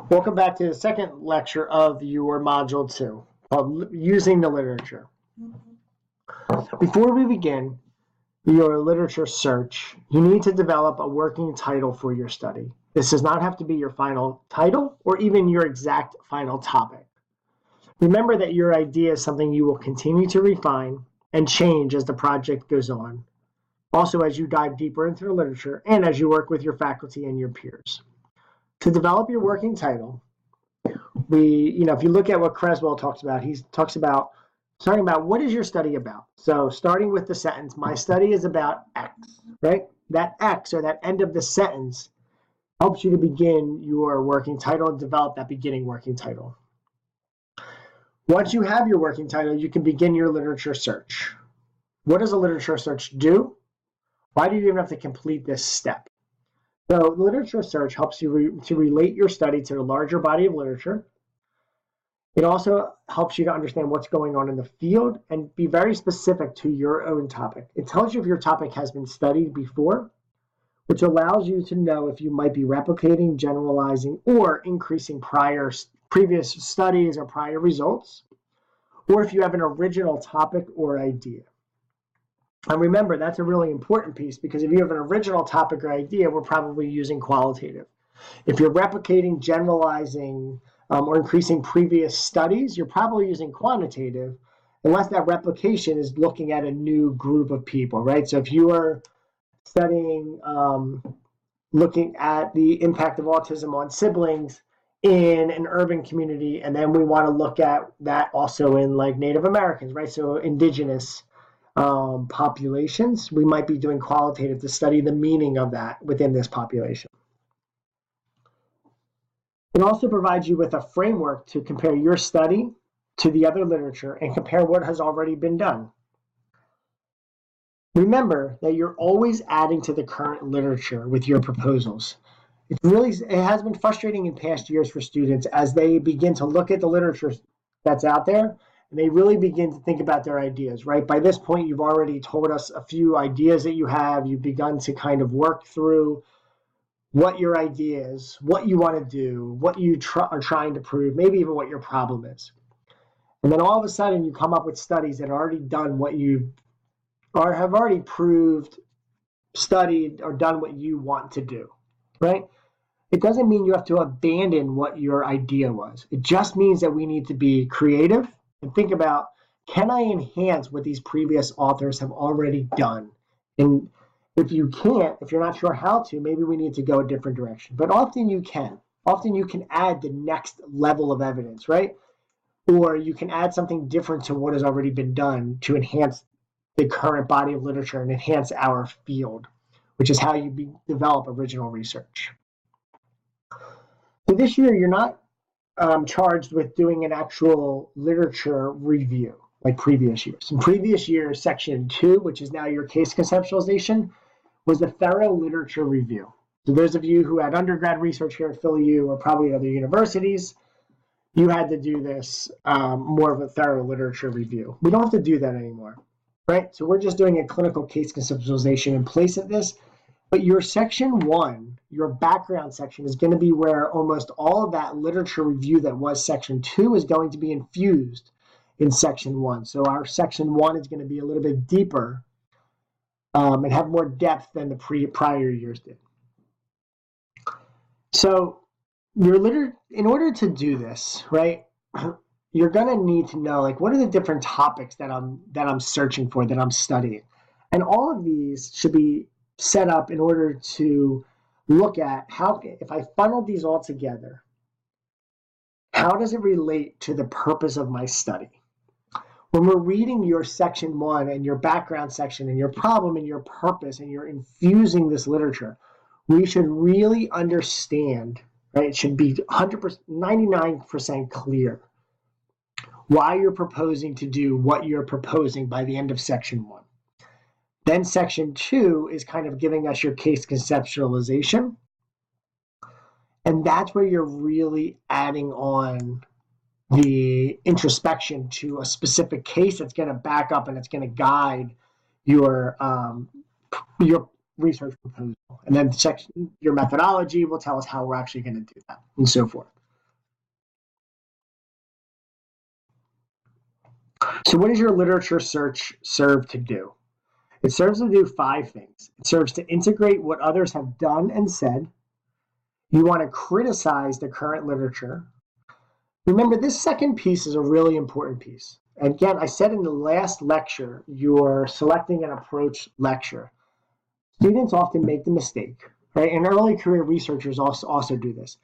Welcome back to the second lecture of your Module 2, called Using the Literature. Before we begin your literature search, you need to develop a working title for your study. This does not have to be your final title or even your exact final topic. Remember that your idea is something you will continue to refine and change as the project goes on, also as you dive deeper into the literature and as you work with your faculty and your peers. To develop your working title, if you look at what Creswell talks about, he talks about starting about what is your study about. So starting with the sentence, my study is about X, right? That X or that end of the sentence helps you to begin your working title and develop that beginning working title. Once you have your working title, you can begin your literature search. What does a literature search do? Why do you even have to complete this step? So literature search helps you to relate your study to the larger body of literature. It also helps you to understand what's going on in the field and be very specific to your own topic. It tells you if your topic has been studied before, which allows you to know if you might be replicating, generalizing, or increasing previous studies or prior results, or if you have an original topic or idea. And remember, that's a really important piece because if you have an original topic or idea, we're probably using qualitative. If you're replicating, generalizing, or increasing previous studies, you're probably using quantitative, unless that replication is looking at a new group of people, right? So if you are studying, looking at the impact of autism on siblings in an urban community, and then we want to look at that also in like Native Americans, right? So indigenous populations, we might be doing qualitative to study the meaning of that within this population. It also provides you with a framework to compare your study to the other literature and compare what has already been done. Remember that you're always adding to the current literature with your proposals. It has been frustrating in past years for students as they begin to look at the literature that's out there and they really begin to think about their ideas, right? By this point, you've already told us a few ideas that you have. You've begun to kind of work through what your idea is, what you want to do, what you are trying to prove, maybe even what your problem is. And then all of a sudden you come up with studies that are already done what you or have already proved, studied, or done what you want to do, right? It doesn't mean you have to abandon what your idea was. It just means that we need to be creative and think about, can I enhance what these previous authors have already done? And if you can't, if you're not sure how to, maybe we need to go a different direction. But often you can. Often you can add the next level of evidence, right? Or you can add something different to what has already been done to enhance the current body of literature and enhance our field, which is how you develop original research. So this year, you're not charged with doing an actual literature review like previous years. In previous years, section 2, which is now your case conceptualization, was a thorough literature review. So those of you who had undergrad research here at PhillyU or probably other universities, you had to do this more of a thorough literature review. We don't have to do that anymore, right? So we're just doing a clinical case conceptualization in place of this. But your section 1, your background section, is going to be where almost all of that literature review that was section 2 is going to be infused in section 1. So our section 1 is going to be a little bit deeper and have more depth than the prior years did. So in order to do this, right, you're going to need to know, like, what are the different topics that I'm searching for, that I'm studying? And all of these should be set up in order to look at how, if I funnel these all together, how does it relate to the purpose of my study? When we're reading your section 1 and your background section and your problem and your purpose and you're infusing this literature, we should really understand, right? It should be 100%, 99% clear why you're proposing to do what you're proposing by the end of section 1. Then section 2 is kind of giving us your case conceptualization. And that's where you're really adding on the introspection to a specific case that's going to back up and it's going to guide your research proposal. And then your methodology will tell us how we're actually going to do that and so forth. So what does your literature search serve to do? It serves to do 5 things. It serves to integrate what others have done and said. You want to criticize the current literature. Remember, this second piece is a really important piece. Again, I said in the last lecture, you're selecting an approach lecture. Students often make the mistake, right? And early career researchers also do this,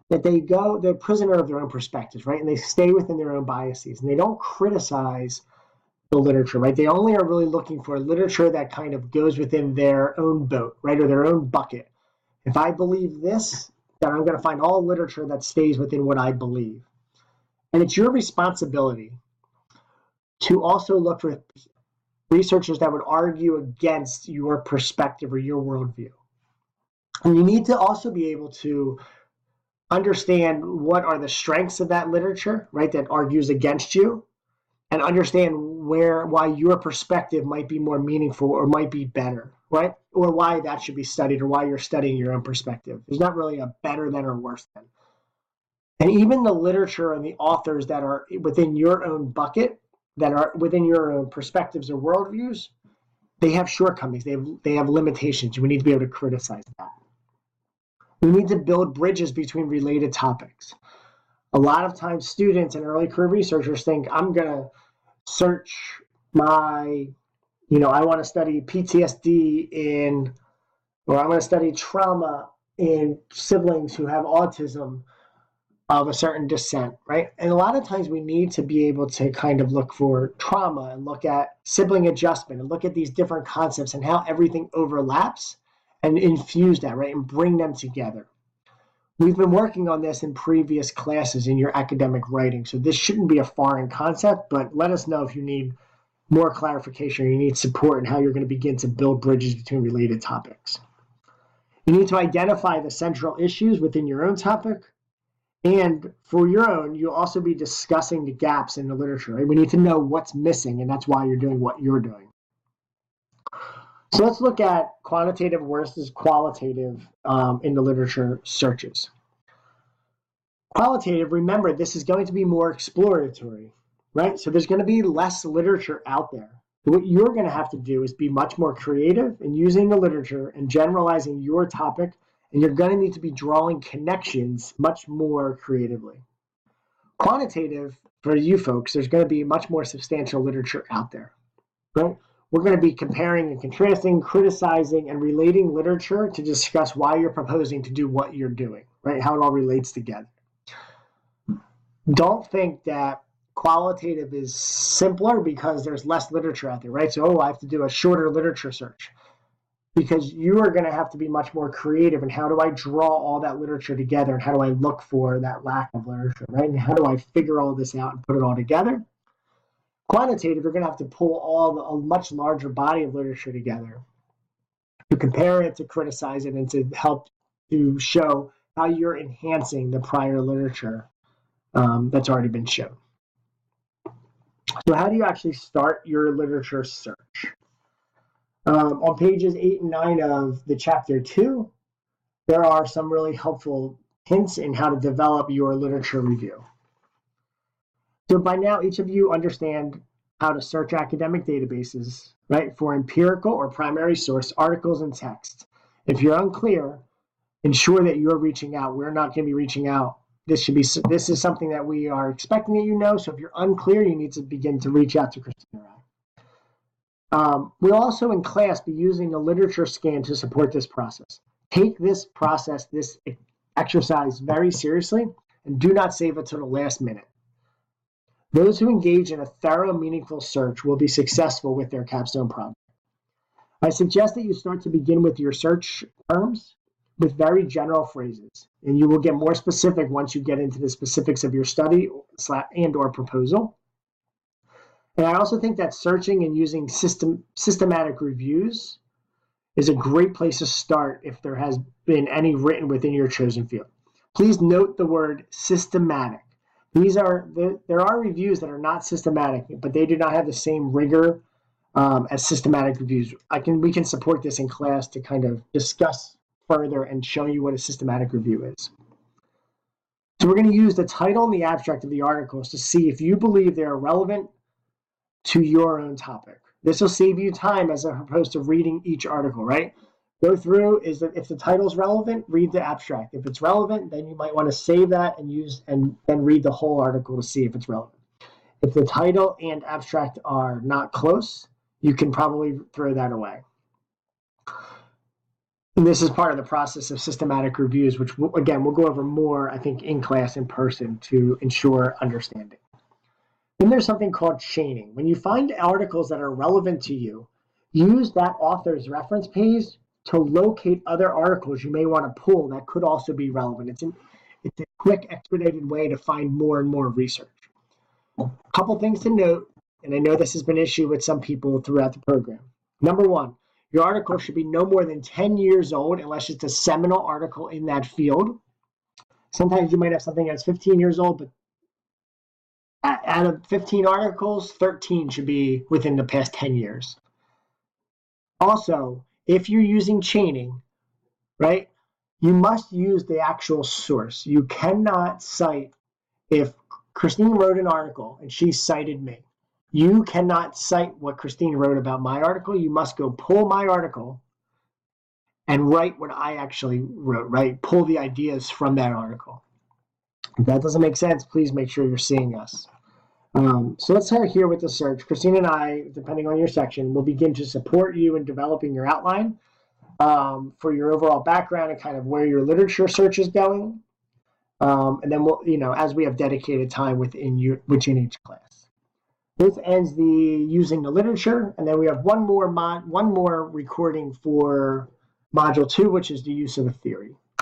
that they're prisoner of their own perspectives, right? And they stay within their own biases and they don't criticize the literature, right? They only are really looking for literature that kind of goes within their own boat, right? Or their own bucket. If I believe this, then I'm going to find all literature that stays within what I believe. And it's your responsibility to also look for researchers that would argue against your perspective or your worldview. And you need to also be able to understand what are the strengths of that literature, right, that argues against you, and understand why your perspective might be more meaningful or might be better, right? Or why that should be studied or why you're studying your own perspective. There's not really a better than or worse than. And even the literature and the authors that are within your own bucket, that are within your own perspectives or worldviews, they have shortcomings. They have limitations. We need to be able to criticize that. We need to build bridges between related topics. A lot of times students and early career researchers think, I'm going to search I want to study PTSD or I'm going to study trauma in siblings who have autism of a certain descent, right? And a lot of times we need to be able to kind of look for trauma and look at sibling adjustment and look at these different concepts and how everything overlaps and infuse that, right? And bring them together. We've been working on this in previous classes in your academic writing, so this shouldn't be a foreign concept, but let us know if you need more clarification or you need support in how you're going to begin to build bridges between related topics. You need to identify the central issues within your own topic, and for your own, you'll also be discussing the gaps in the literature, right? We need to know what's missing, and that's why you're doing what you're doing. So let's look at quantitative versus qualitative in the literature searches. Qualitative, remember, this is going to be more exploratory, right? So there's going to be less literature out there. What you're going to have to do is be much more creative in using the literature and generalizing your topic, and you're going to need to be drawing connections much more creatively. Quantitative, for you folks, there's going to be much more substantial literature out there, right? We're going to be comparing and contrasting, criticizing, and relating literature to discuss why you're proposing to do what you're doing, right? How it all relates together. Don't think that qualitative is simpler because there's less literature out there, right? So, I have to do a shorter literature search, because you are going to have to be much more creative in how do I draw all that literature together and how do I look for that lack of literature, right? And how do I figure all this out and put it all together? Quantitative, you're going to have to pull a much larger body of literature together to compare it, to criticize it, and to help to show how you're enhancing the prior literature that's already been shown. So how do you actually start your literature search? On pages 8 and 9 of the chapter 2, there are some really helpful hints in how to develop your literature review. So by now, each of you understand how to search academic databases, right, for empirical or primary source articles and text. If you're unclear, ensure that you're reaching out. We're not going to be reaching out. This is something that we are expecting that you know. So if you're unclear, you need to begin to reach out to Christina. We'll also in class be using the literature scan to support this process. Take this process, this exercise very seriously, and do not save it to the last minute. Those who engage in a thorough, meaningful search will be successful with their capstone project. I suggest that you start to begin with your search terms with very general phrases, and you will get more specific once you get into the specifics of your study and/or proposal. And I also think that searching and using systematic reviews is a great place to start if there has been any written within your chosen field. Please note the word systematic. There are reviews that are not systematic, but they do not have the same rigor as systematic reviews. We can support this in class to kind of discuss further and show you what a systematic review is. So we're going to use the title and the abstract of the articles to see if you believe they are relevant to your own topic. This will save you time as opposed to reading each article, right? Go through, is that if the title's relevant, read the abstract. If it's relevant, then you might want to save that and then read the whole article to see if it's relevant. If the title and abstract are not close, you can probably throw that away. And this is part of the process of systematic reviews, which again, we'll go over more, I think, in class in person to ensure understanding. Then there's something called chaining. When you find articles that are relevant to you, use that author's reference page to locate other articles you may want to pull that could also be relevant. It's a quick, expedited way to find more and more research. A couple things to note, and I know this has been an issue with some people throughout the program. Number one, your article should be no more than 10 years old unless it's a seminal article in that field. Sometimes you might have something that's 15 years old, but out of 15 articles, 13 should be within the past 10 years. Also, if you're using chaining, right, you must use the actual source. You cannot cite, if Christine wrote an article and she cited me, you cannot cite what Christine wrote about my article. You must go pull my article and write what I actually wrote, right? Pull the ideas from that article. If that doesn't make sense, please make sure you're seeing us. So let's start here with the search. Christine and I, depending on your section, will begin to support you in developing your outline for your overall background and kind of where your literature search is going. And then we'll, as we have dedicated time within each class. This ends the using the literature, and then we have one more recording for Module 2, which is the use of the theory.